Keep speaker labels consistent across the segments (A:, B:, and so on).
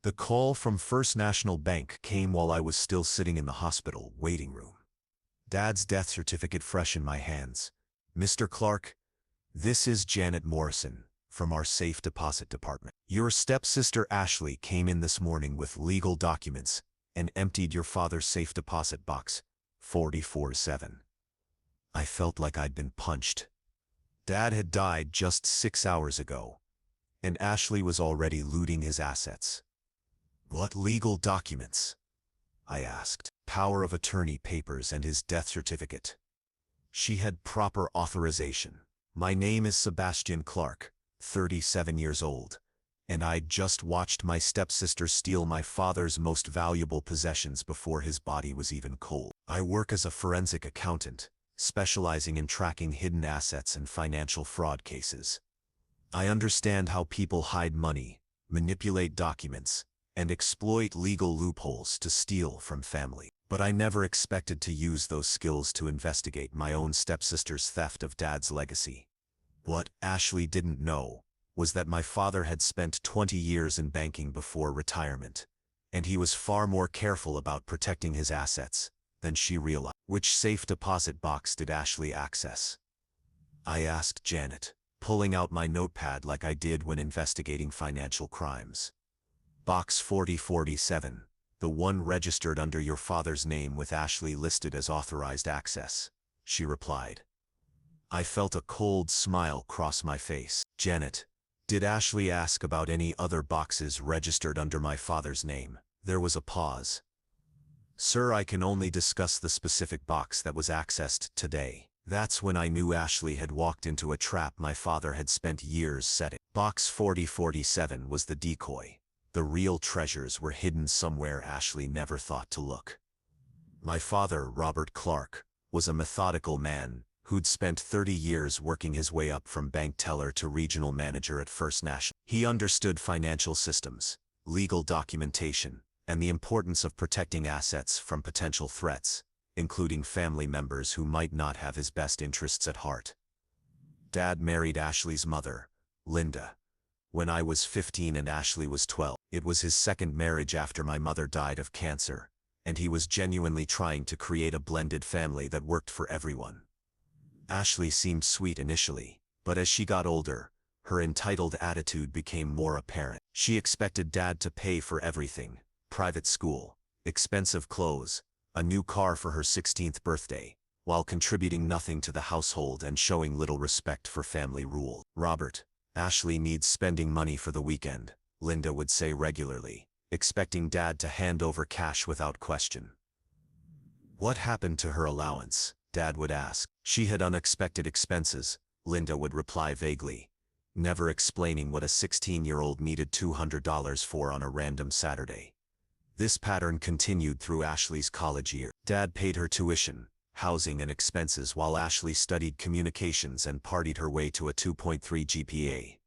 A: The call from First National Bank came while I was still sitting in the hospital waiting room. Dad's death certificate fresh in my hands. "Mr. Clark, this is Janet Morrison from our safe deposit department. Your stepsister Ashley came in this morning with legal documents and emptied your father's safe deposit box, 44-7. I felt like I'd been punched. Dad had died just 6 hours ago, and Ashley was already looting his assets. "What legal documents?" I asked. "Power of attorney papers and his death certificate." She had proper authorization. "My name is Sebastian Clark, 37 years old, and I'd just watched my stepsister steal my father's most valuable possessions before his body was even cold. I work as a forensic accountant, specializing in tracking hidden assets and financial fraud cases. I understand how people hide money, manipulate documents, and exploit legal loopholes to steal from family. But I never expected to use those skills to investigate my own stepsister's theft of Dad's legacy. What Ashley didn't know was that my father had spent 20 years in banking before retirement, and he was far more careful about protecting his assets than she realized. Which safe deposit box did Ashley access? I asked Janet, pulling out my notepad like I did when investigating financial crimes. "Box 4047, the one registered under your father's name with Ashley listed as authorized access," she replied. I felt a cold smile cross my face. "Janet, did Ashley ask about any other boxes registered under my father's name?" There was a pause. "Sir, I can only discuss the specific box that was accessed today." That's when I knew Ashley had walked into a trap my father had spent years setting. Box 4047 was the decoy. The real treasures were hidden somewhere Ashley never thought to look. My father, Robert Clark, was a methodical man who'd spent 30 years working his way up from bank teller to regional manager at First National. He understood financial systems, legal documentation, and the importance of protecting assets from potential threats, including family members who might not have his best interests at heart. Dad married Ashley's mother, Linda, when I was 15 and Ashley was 12. It was his second marriage after my mother died of cancer, and he was genuinely trying to create a blended family that worked for everyone. Ashley seemed sweet initially, but as she got older, her entitled attitude became more apparent. She expected Dad to pay for everything: private school, expensive clothes, a new car for her 16th birthday, while contributing nothing to the household and showing little respect for family rule. "Robert, Ashley needs spending money for the weekend," Linda would say regularly, expecting Dad to hand over cash without question. "What happened to her allowance?" Dad would ask. "She had unexpected expenses," Linda would reply vaguely, never explaining what a 16-year-old needed $200 for on a random Saturday. This pattern continued through Ashley's college year. Dad paid her tuition, housing and expenses while Ashley studied communications and partied her way to a 2.3 GPA.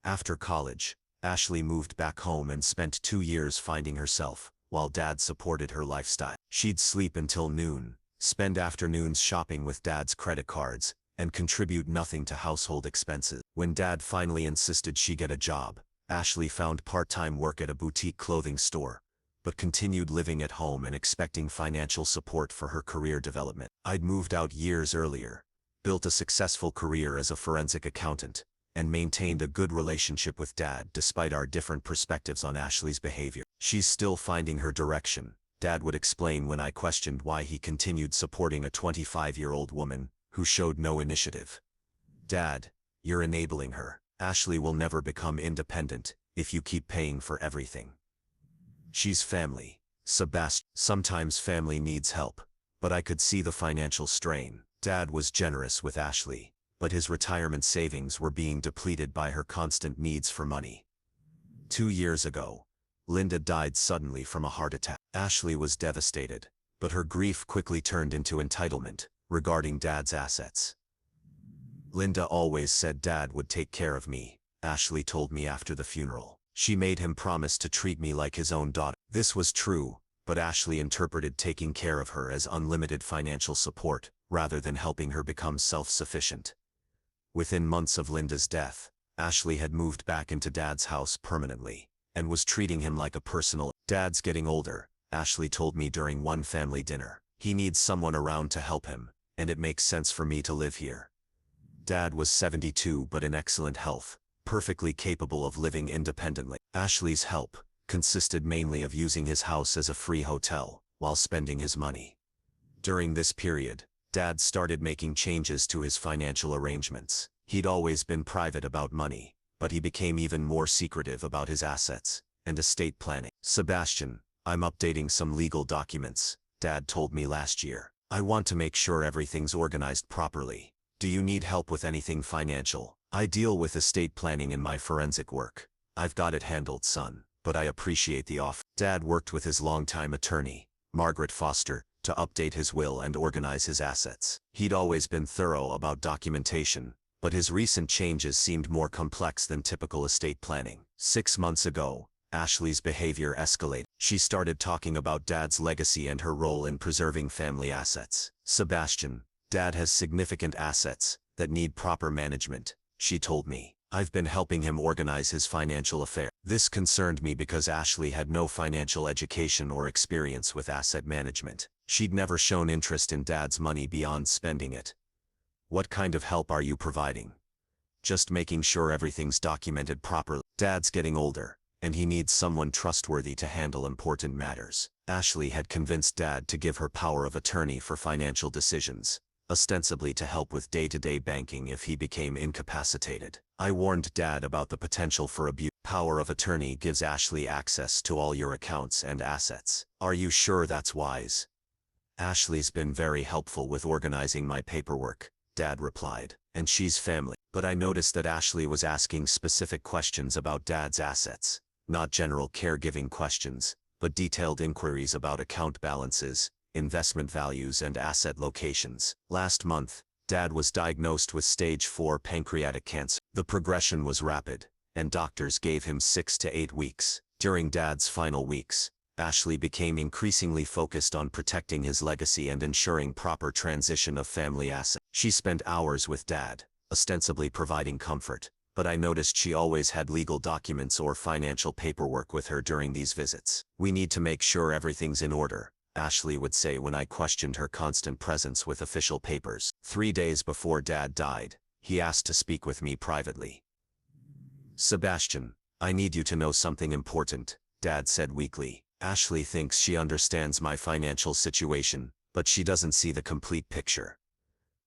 A: After college, Ashley moved back home and spent 2 years finding herself, while Dad supported her lifestyle. She'd sleep until noon, spend afternoons shopping with Dad's credit cards, and contribute nothing to household expenses. When Dad finally insisted she get a job, Ashley found part-time work at a boutique clothing store, but continued living at home and expecting financial support for her career development. I'd moved out years earlier, built a successful career as a forensic accountant, and maintained a good relationship with Dad despite our different perspectives on Ashley's behavior. "She's still finding her direction," Dad would explain when I questioned why he continued supporting a 25-year-old woman who showed no initiative. "Dad, you're enabling her. Ashley will never become independent if you keep paying for everything. She's family, Sebastian. Sometimes family needs help, but I could see the financial strain." Dad was generous with Ashley, but his retirement savings were being depleted by her constant needs for money. 2 years ago, Linda died suddenly from a heart attack. Ashley was devastated, but her grief quickly turned into entitlement regarding Dad's assets. "Linda always said Dad would take care of me," Ashley told me after the funeral. "She made him promise to treat me like his own daughter." This was true, but Ashley interpreted taking care of her as unlimited financial support, rather than helping her become self-sufficient. Within months of Linda's death, Ashley had moved back into Dad's house permanently, and was treating him like a personal. Dad's getting older, Ashley told me during one family dinner. He needs someone around to help him, and it makes sense for me to live here. Dad was 72 but in excellent health, perfectly capable of living independently. Ashley's help consisted mainly of using his house as a free hotel while spending his money. During this period, Dad started making changes to his financial arrangements. He'd always been private about money, but he became even more secretive about his assets and estate planning. Sebastian, I'm updating some legal documents, Dad told me last year. I want to make sure everything's organized properly. Do you need help with anything financial? I deal with estate planning in my forensic work. I've got it handled, son, but I appreciate the offer. Dad worked with his longtime attorney, Margaret Foster, to update his will and organize his assets. He'd always been thorough about documentation, but his recent changes seemed more complex than typical estate planning. 6 months ago, Ashley's behavior escalated. She started talking about Dad's legacy and her role in preserving family assets. Sebastian, Dad has significant assets that need proper management, she told me. I've been helping him organize his financial affairs. This concerned me because Ashley had no financial education or experience with asset management. She'd never shown interest in Dad's money beyond spending it. What kind of help are you providing? Just making sure everything's documented properly. Dad's getting older, and he needs someone trustworthy to handle important matters. Ashley had convinced Dad to give her power of attorney for financial decisions, ostensibly to help with day-to-day banking if he became incapacitated. I warned Dad about the potential for abuse. Power of attorney gives Ashley access to all your accounts and assets. Are you sure that's wise? Ashley's been very helpful with organizing my paperwork, Dad replied, and she's family. But I noticed that Ashley was asking specific questions about Dad's assets, not general caregiving questions, but detailed inquiries about account balances, investment values and asset locations. Last month, Dad was diagnosed with stage 4 pancreatic cancer. The progression was rapid, and doctors gave him 6 to 8 weeks. During Dad's final weeks, Ashley became increasingly focused on protecting his legacy and ensuring proper transition of family assets. She spent hours with Dad, ostensibly providing comfort, but I noticed she always had legal documents or financial paperwork with her during these visits. We need to make sure everything's in order, Ashley would say when I questioned her constant presence with official papers. 3 days before Dad died, he asked to speak with me privately. Sebastian, I need you to know something important, Dad said weakly. Ashley thinks she understands my financial situation, but she doesn't see the complete picture.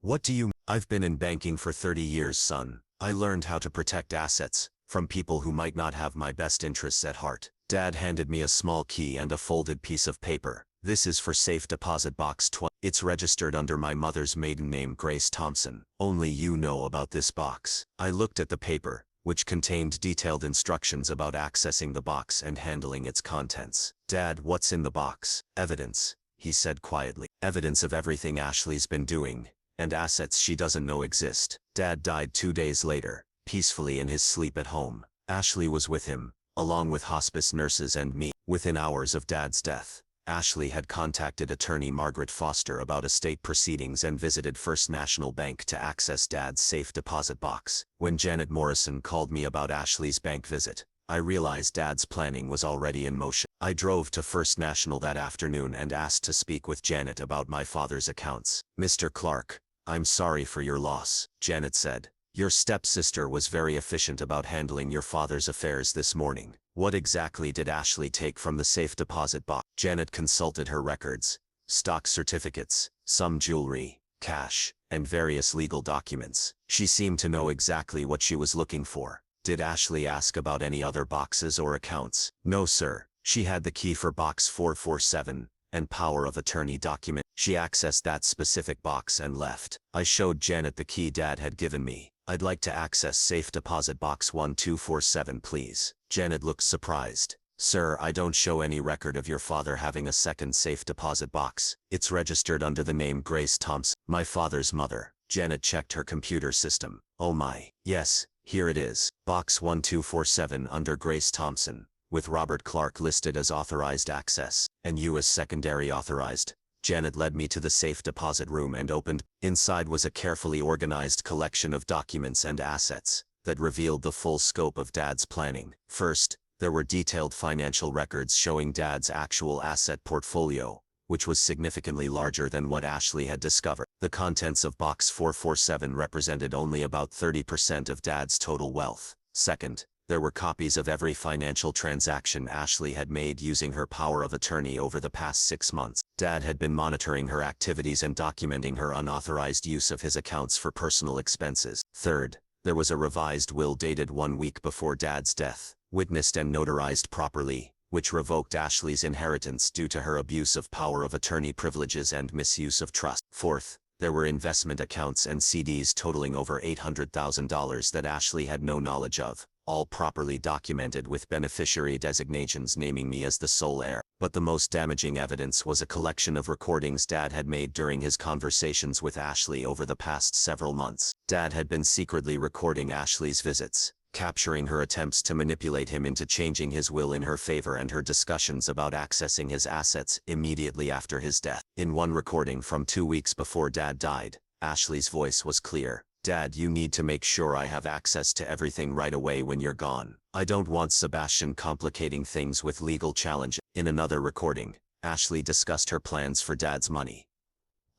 A: What do you mean? I've been in banking for 30 years, son. I learned how to protect assets from people who might not have my best interests at heart. Dad handed me a small key and a folded piece of paper. This is for safe deposit box 20. It's registered under my mother's maiden name, Grace Thompson. Only you know about this box. I looked at the paper, which contained detailed instructions about accessing the box and handling its contents. Dad, what's in the box? Evidence, he said quietly. Evidence of everything Ashley's been doing, and assets she doesn't know exist. Dad died 2 days later, peacefully in his sleep at home. Ashley was with him, along with hospice nurses and me. Within hours of Dad's death, Ashley had contacted attorney Margaret Foster about estate proceedings and visited First National Bank to access Dad's safe deposit box. When Janet Morrison called me about Ashley's bank visit, I realized Dad's planning was already in motion. I drove to First National that afternoon and asked to speak with Janet about my father's accounts. Mr. Clark, I'm sorry for your loss, Janet said. Your stepsister was very efficient about handling your father's affairs this morning. What exactly did Ashley take from the safe deposit box? Janet consulted her records, stock certificates, some jewelry, cash, and various legal documents. She seemed to know exactly what she was looking for. Did Ashley ask about any other boxes or accounts? No, sir. She had the key for box 447 and power of attorney document. She accessed that specific box and left. I showed Janet the key Dad had given me. I'd like to access safe deposit box 1247, please. Janet looked surprised. Sir, I don't show any record of your father having a second safe deposit box. It's registered under the name Grace Thompson, my father's mother. Janet checked her computer system. Oh my. Yes, here it is. Box 1247 under Grace Thompson, with Robert Clark listed as authorized access, and you as secondary authorized. Janet led me to the safe deposit room and opened. Inside was a carefully organized collection of documents and assets that revealed the full scope of Dad's planning. First, There were detailed financial records showing Dad's actual asset portfolio, which was significantly larger than what Ashley had discovered. The contents of Box 447 represented only about 30% of Dad's total wealth. Second, there were copies of every financial transaction Ashley had made using her power of attorney over the past 6 months. Dad had been monitoring her activities and documenting her unauthorized use of his accounts for personal expenses. Third, there was a revised will dated 1 week before Dad's death, witnessed and notarized properly, which revoked Ashley's inheritance due to her abuse of power of attorney privileges and misuse of trust. Fourth, there were investment accounts and CDs totaling over $800,000 that Ashley had no knowledge of, all properly documented with beneficiary designations naming me as the sole heir. But the most damaging evidence was a collection of recordings Dad had made during his conversations with Ashley over the past several months. Dad had been secretly recording Ashley's visits, capturing her attempts to manipulate him into changing his will in her favor and her discussions about accessing his assets immediately after his death. In one recording from 2 weeks before Dad died, Ashley's voice was clear. "Dad, you need to make sure I have access to everything right away when you're gone. I don't want Sebastian complicating things with legal challenge." In another recording, Ashley discussed her plans for Dad's money.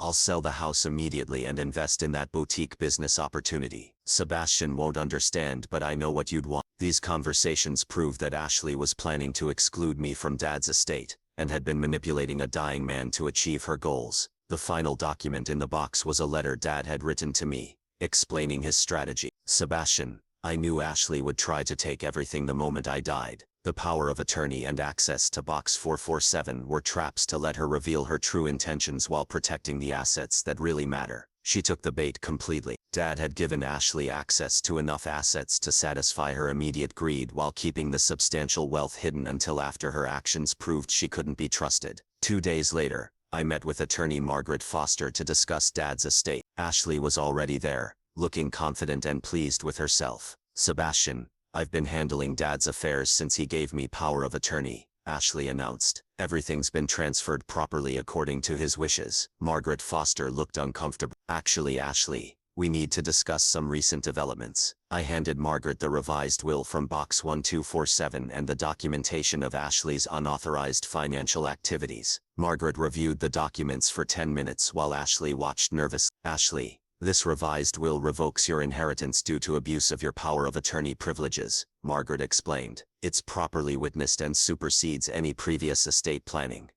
A: "I'll sell the house immediately and invest in that boutique business opportunity. Sebastian won't understand, but I know what you'd want." These conversations proved that Ashley was planning to exclude me from Dad's estate, and had been manipulating a dying man to achieve her goals. The final document in the box was a letter Dad had written to me, explaining his strategy. "Sebastian, I knew Ashley would try to take everything the moment I died. The power of attorney and access to Box 447 were traps to let her reveal her true intentions while protecting the assets that really matter." She took the bait completely. Dad had given Ashley access to enough assets to satisfy her immediate greed while keeping the substantial wealth hidden until after her actions proved she couldn't be trusted. 2 days later, I met with attorney Margaret Foster to discuss Dad's estate. Ashley was already there, looking confident and pleased with herself. "Sebastian, I've been handling Dad's affairs since he gave me power of attorney," Ashley announced. "Everything's been transferred properly according to his wishes." Margaret Foster looked uncomfortable. "Actually, Ashley, we need to discuss some recent developments." I handed Margaret the revised will from Box 1247 and the documentation of Ashley's unauthorized financial activities. Margaret reviewed the documents for 10 minutes while Ashley watched nervously. "Ashley, this revised will revokes your inheritance due to abuse of your power of attorney privileges," Margaret explained. "It's properly witnessed and supersedes any previous estate planning."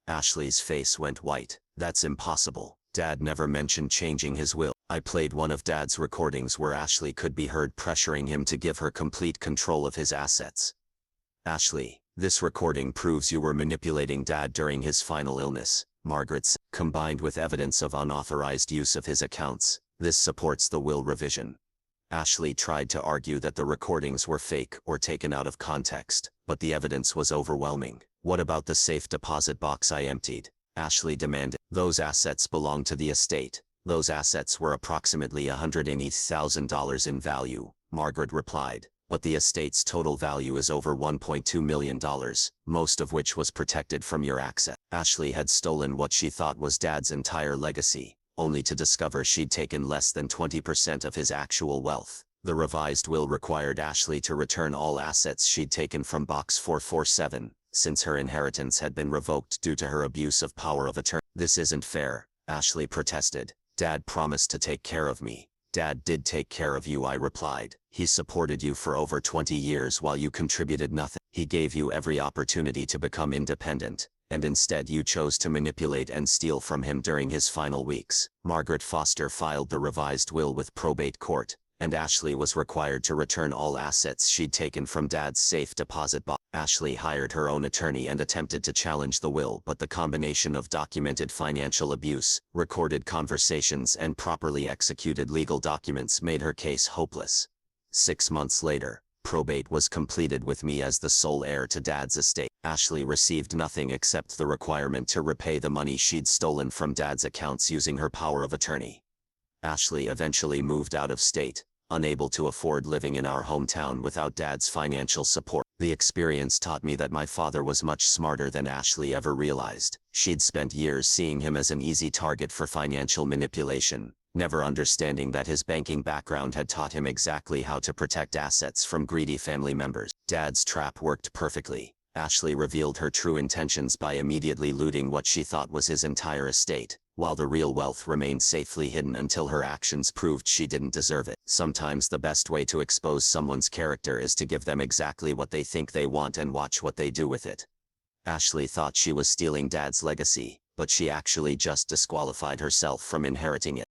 A: Ashley's face went white. "That's impossible. Dad never mentioned changing his will." I played one of Dad's recordings where Ashley could be heard pressuring him to give her complete control of his assets. "Ashley, this recording proves you were manipulating Dad during his final illness," Margaret said. "Combined with evidence of unauthorized use of his accounts, this supports the will revision." Ashley tried to argue that the recordings were fake or taken out of context, but the evidence was overwhelming. "What about the safe deposit box I emptied?" Ashley demanded. "Those assets belong to the estate. Those assets were approximately $180,000 in value," Margaret replied. "But the estate's total value is over $1.2 million, most of which was protected from your access." Ashley had stolen what she thought was Dad's entire legacy, only to discover she'd taken less than 20% of his actual wealth. The revised will required Ashley to return all assets she'd taken from Box 447, since her inheritance had been revoked due to her abuse of power of attorney. "This isn't fair," Ashley protested. "Dad promised to take care of me." "Dad did take care of you," I replied. "He supported you for over 20 years while you contributed nothing. He gave you every opportunity to become independent, and instead you chose to manipulate and steal from him during his final weeks." Margaret Foster filed the revised will with probate court, and Ashley was required to return all assets she'd taken from Dad's safe deposit box. Ashley hired her own attorney and attempted to challenge the will, but the combination of documented financial abuse, recorded conversations, and properly executed legal documents made her case hopeless. 6 months later, probate was completed with me as the sole heir to Dad's estate. Ashley received nothing except the requirement to repay the money she'd stolen from Dad's accounts using her power of attorney. Ashley eventually moved out of state, unable to afford living in our hometown without Dad's financial support. The experience taught me that my father was much smarter than Ashley ever realized. She'd spent years seeing him as an easy target for financial manipulation, never understanding that his banking background had taught him exactly how to protect assets from greedy family members.
B: Dad's trap worked perfectly. Ashley revealed her true intentions by immediately looting what she thought was his entire estate, while the real wealth remained safely hidden until her actions proved she didn't deserve it. Sometimes the best way to expose someone's character is to give them exactly what they think they want and watch what they do with it. Ashley thought she was stealing Dad's legacy, but she actually just disqualified herself from inheriting it.